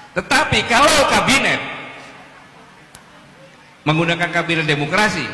Tetapi kalau kabinet menggunakan kabinet demokrasi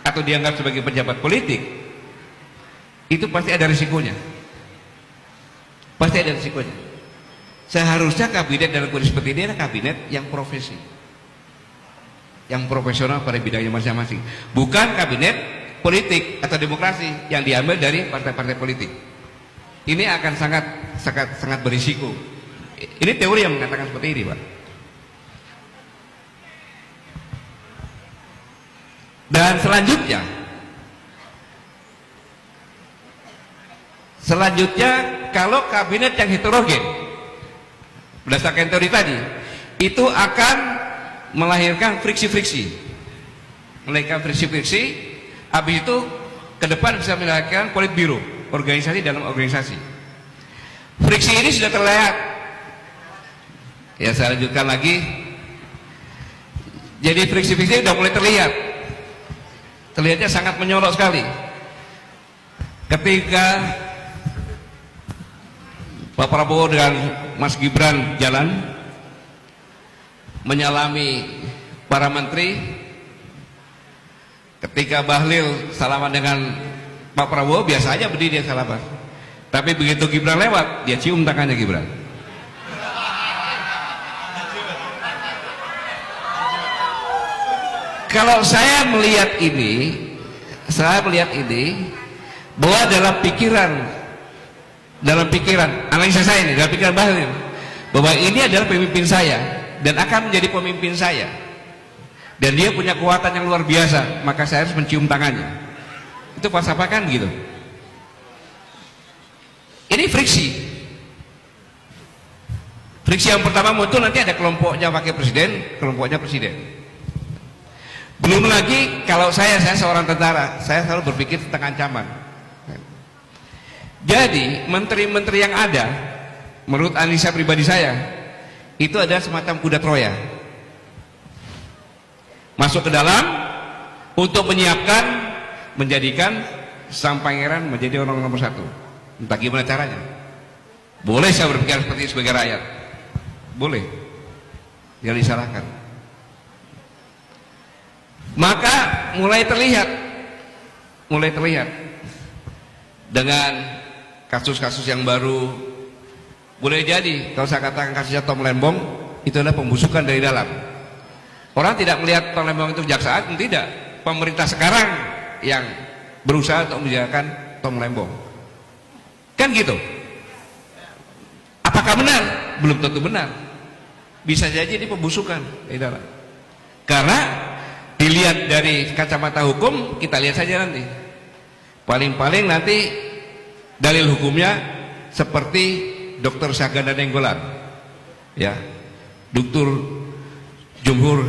atau dianggap sebagai pejabat politik, itu pasti ada risikonya. Pasti ada risikonya. Seharusnya kabinet dalam kondisi seperti ini adalah kabinet yang profesi, yang profesional pada bidangnya masing-masing, bukan kabinet politik atau demokrasi yang diambil dari partai-partai politik. Ini akan sangat berisiko. Ini teori yang mengatakan seperti ini, Pak. Dan selanjutnya kalau kabinet yang heterogen berdasarkan teori tadi, itu akan melahirkan friksi-friksi, habis itu ke depan bisa melahirkan politbiro, organisasi dalam organisasi. Friksi ini sudah terlihat. Ya, saya lanjutkan lagi. Jadi friksi-friksi sudah mulai terlihat. Terlihatnya sangat menyorok sekali. Ketika Pak Prabowo dengan Mas Gibran jalan menyalami para menteri, ketika Bahlil salaman dengan Pak Prabowo biasa aja berdiri dia salaman, tapi begitu Gibran lewat dia cium tangannya Gibran. Kalau saya melihat ini bahwa dalam pikiran analisa saya ini, dalam pikiran Bahlil, bahwa ini adalah pemimpin saya dan akan menjadi pemimpin saya, dan dia punya kekuatan yang luar biasa, maka saya harus mencium tangannya. Itu falsafah kan gitu. Ini friksi yang pertama muncul, nanti ada kelompoknya wakil presiden, kelompoknya presiden. Belum lagi kalau saya seorang tentara, saya selalu berpikir tentang ancaman. Jadi menteri-menteri yang ada, menurut analisa pribadi saya, itu adalah semacam kuda Troya, masuk ke dalam untuk menjadikan sang pangeran menjadi orang nomor satu. Entah gimana caranya. Boleh saya berpikir seperti itu sebagai rakyat, boleh, jangan disalahkan. Maka mulai terlihat dengan kasus-kasus yang baru. Boleh jadi kalau saya katakan kasusnya Tom Lembong itu adalah pembusukan dari dalam. Orang tidak melihat Tom Lembong itu kejaksaan, tidak. Pemerintah sekarang yang berusaha untuk menjadikan Tom Lembong, kan gitu. Apakah benar? Belum tentu benar. Bisa jadi ini pembusukan dari dalam. Karena dilihat dari kacamata hukum, kita lihat saja nanti. Paling-paling nanti dalil hukumnya seperti Dr. Syahganda Nenggolan, ya, Dr. Jumhur,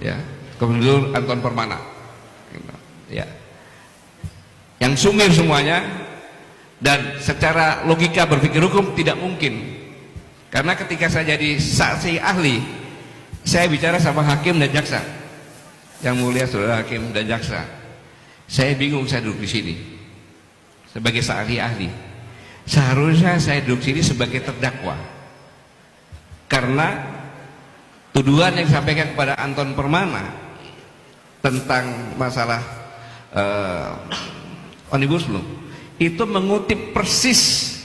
ya, Dr. Anton Permana, ya, yang sumir semuanya, dan secara logika berpikir hukum tidak mungkin. Karena ketika saya jadi saksi ahli, saya bicara sama hakim dan jaksa. Yang mulia saudara hakim dan jaksa, saya bingung, saya duduk di sini sebagai saksi ahli. Seharusnya saya duduk sini sebagai terdakwa, karena tuduhan yang disampaikan kepada Anton Permana tentang masalah Omnibus Law itu mengutip persis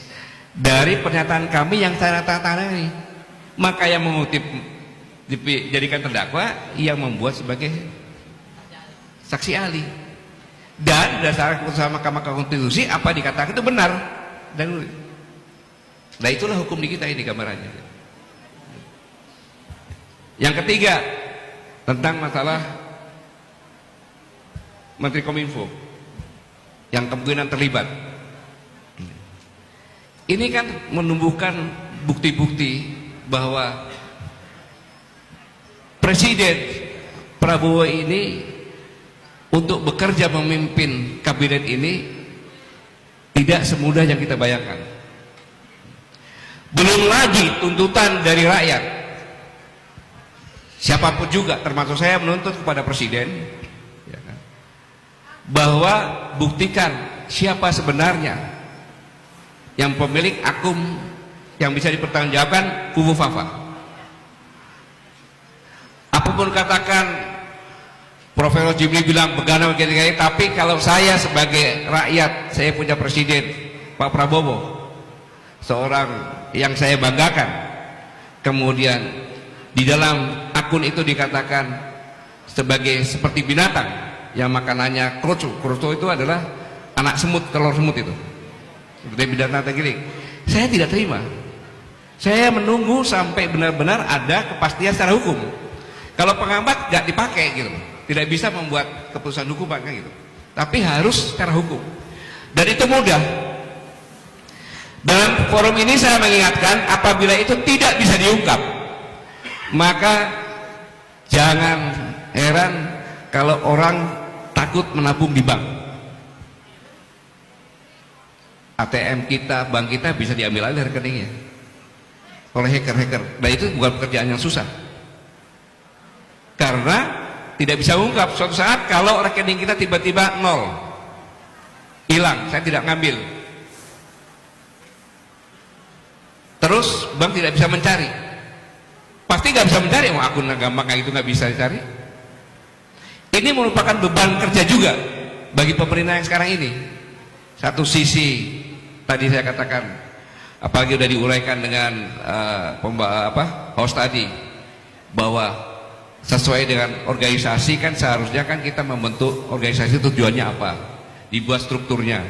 dari pernyataan kami yang saya tanda-tandai. Maka yang mengutip dijadikan terdakwa, yang membuat sebagai saksi ahli, dan berdasarkan keputusan Mahkamah Konstitusi apa dikatakan itu benar. Dan nah itulah hukum di kita ini gambarannya. Yang ketiga, tentang masalah Menteri Kominfo yang kemungkinan terlibat. Ini kan menumbuhkan bukti-bukti bahwa Presiden Prabowo ini untuk bekerja memimpin kabinet ini tidak semudah yang kita bayangkan. Belum lagi tuntutan dari rakyat. Siapapun juga, termasuk saya, menuntut kepada Presiden, ya kan, bahwa buktikan siapa sebenarnya yang pemilik akun yang bisa dipertanggungjawabkan kubu Fafa. apapun katakan Profesor Jimli bilang begana begini, tapi kalau saya sebagai rakyat, saya punya presiden Pak Prabowo, seorang yang saya banggakan, kemudian di dalam akun itu dikatakan sebagai seperti binatang yang makanannya kerucu. Kerucu itu adalah anak semut, telur semut itu, seperti binatang tergiling. Saya tidak terima. Saya menunggu sampai benar-benar ada kepastian secara hukum. Kalau pengamat nggak dipakai gitu, tidak bisa membuat keputusan hukum pakai gitu, tapi harus secara hukum, dan itu mudah. Dalam forum ini saya mengingatkan, apabila itu tidak bisa diungkap, maka jangan heran kalau orang takut menabung di bank. ATM kita, bank kita bisa diambil alih rekeningnya oleh hacker-hacker, dan itu bukan pekerjaan yang susah, karena tidak bisa ungkap. Suatu saat kalau rekening kita tiba-tiba nol, hilang, saya tidak ngambil, terus bank tidak bisa mencari, pasti nggak bisa mencari. Akun gampang kayak itu nggak bisa dicari. Ini merupakan beban kerja juga bagi pemerintah yang sekarang ini. Satu sisi tadi saya katakan, apalagi sudah diuraikan dengan host tadi, bahwa sesuai dengan organisasi kan seharusnya kan kita membentuk organisasi, tujuannya apa, dibuat strukturnya,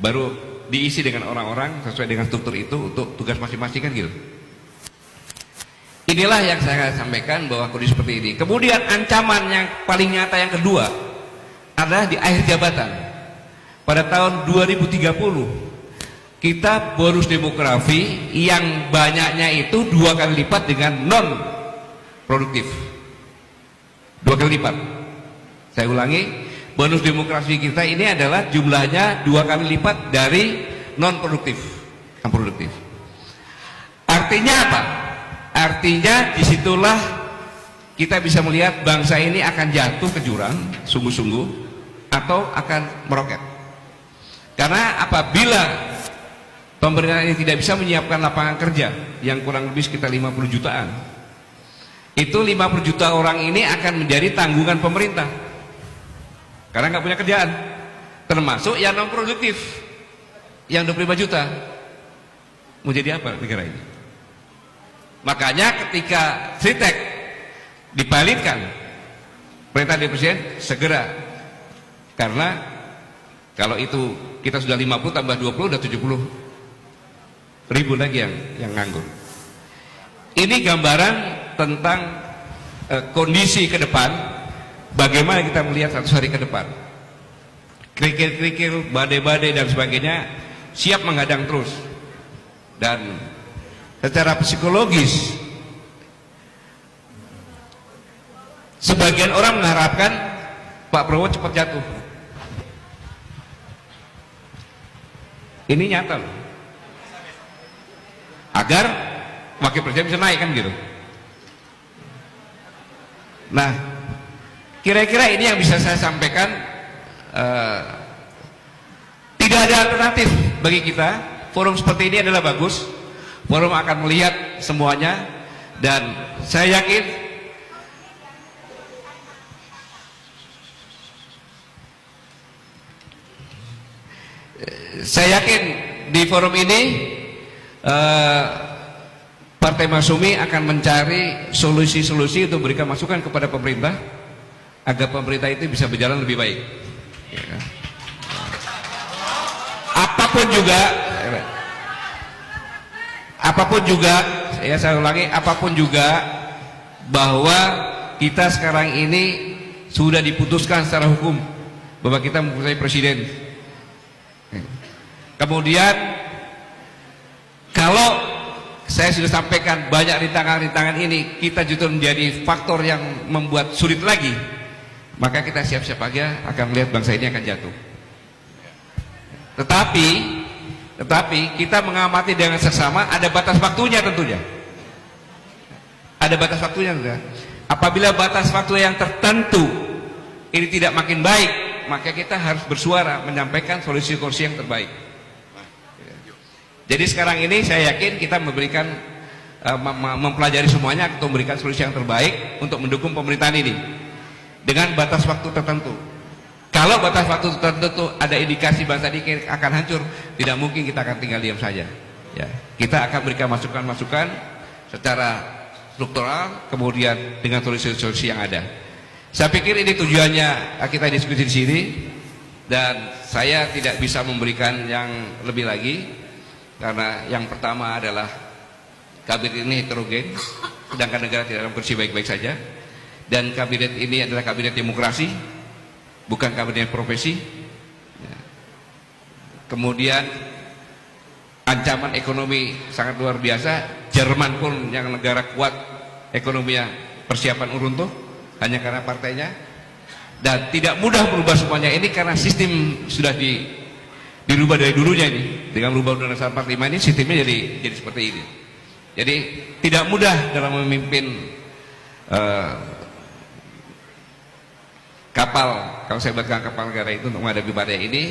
baru diisi dengan orang-orang sesuai dengan struktur itu untuk tugas masing-masing kan gitu. Inilah yang saya sampaikan bahwa kondisi seperti ini. Kemudian ancaman yang paling nyata yang kedua adalah di akhir jabatan. Pada tahun 2030 kita bonus demografi yang banyaknya itu 2 kali lipat dengan non produktif. 2 kali lipat. Saya ulangi, bonus demografi kita ini adalah jumlahnya 2 kali lipat dari non produktif, yang produktif. Artinya apa? Artinya disitulah kita bisa melihat bangsa ini akan jatuh ke jurang sungguh-sungguh atau akan meroket. Karena apabila pemerintah ini tidak bisa menyiapkan lapangan kerja yang kurang lebih sekitar 50 jutaan, itu 50 juta orang ini akan menjadi tanggungan pemerintah karena nggak punya kerjaan, termasuk yang non produktif yang 25 juta. Mau jadi apa negara ini? Makanya ketika Sritek dibalikan, perintah dari Presiden segera, karena kalau itu kita sudah 50 tambah 20 udah 70 ribu lagi yang nganggur. Ini gambaran tentang kondisi ke depan, bagaimana kita melihat 100 hari ke depan. Kerikil-kerikil, badai-badai dan sebagainya siap menghadang terus, dan secara psikologis sebagian orang mengharapkan Pak Prabowo cepat jatuh. Ini nyata loh, agar wakil presiden bisa naik kan gitu. Nah, kira-kira ini yang bisa saya sampaikan. Tidak ada alternatif bagi kita. Forum seperti ini adalah bagus. Forum akan melihat semuanya, dan saya yakin di forum ini Partai Masyumi akan mencari solusi-solusi untuk memberikan masukan kepada pemerintah agar pemerintah itu bisa berjalan lebih baik. Apapun juga, saya ulangi, apapun juga, bahwa kita sekarang ini sudah diputuskan secara hukum bahwa kita mempunyai presiden. Kemudian kalau saya sudah sampaikan banyak rintangan-rintangan ini, kita justru menjadi faktor yang membuat sulit lagi, maka kita siap-siap aja akan melihat bangsa ini akan jatuh. Tetapi kita mengamati dengan seksama, ada batas waktunya tentunya. Ada batas waktunya enggak? Apabila batas waktu yang tertentu ini tidak makin baik, maka kita harus bersuara menyampaikan solusi-solusi yang terbaik. Jadi sekarang ini saya yakin kita memberikan mempelajari semuanya untuk memberikan solusi yang terbaik untuk mendukung pemerintahan ini dengan batas waktu tertentu. Kalau batas waktu tertentu ada indikasi bangsa ini akan hancur, tidak mungkin kita akan tinggal diam saja. Ya, kita akan berikan masukan-masukan secara struktural, kemudian dengan solusi-solusi yang ada. Saya pikir ini tujuannya kita diskusi di sini, dan saya tidak bisa memberikan yang lebih lagi karena yang pertama adalah kabinet ini heterogen, sedangkan negara tidak dalam kondisi baik-baik saja, dan kabinet ini adalah kabinet demokrasi, bukan kabinet profesi. Kemudian ancaman ekonomi sangat luar biasa. Jerman pun yang negara kuat ekonominya persiapan runtuh hanya karena partainya, dan tidak mudah berubah semuanya ini karena sistem sudah dirubah dari dulunya ini. Dengan berubah Undang-Undang 45 ini sistemnya jadi seperti ini. Jadi tidak mudah dalam memimpin kapal, kalau saya bilang kapal negara itu untuk menghadapi badai ini.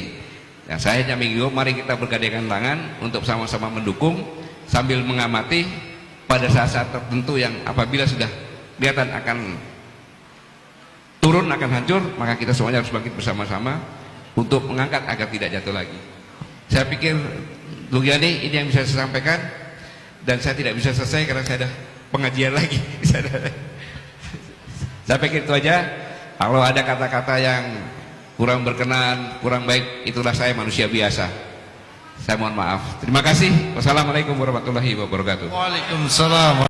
Ya, saya hanya menghimbau, mari kita bergandengan tangan untuk sama-sama mendukung sambil mengamati pada saat-saat tertentu yang apabila sudah kelihatan akan turun, akan hancur, maka kita semuanya harus bangkit bersama-sama untuk mengangkat agar tidak jatuh lagi. Saya pikir Bung Yani, ini yang bisa saya sampaikan, dan saya tidak bisa selesai karena saya ada pengajian lagi. Saya pikir itu aja. Kalau ada kata-kata yang kurang berkenan, kurang baik, itulah saya manusia biasa. Saya mohon maaf. Terima kasih. Wassalamualaikum warahmatullahi wabarakatuh. Waalaikumsalam.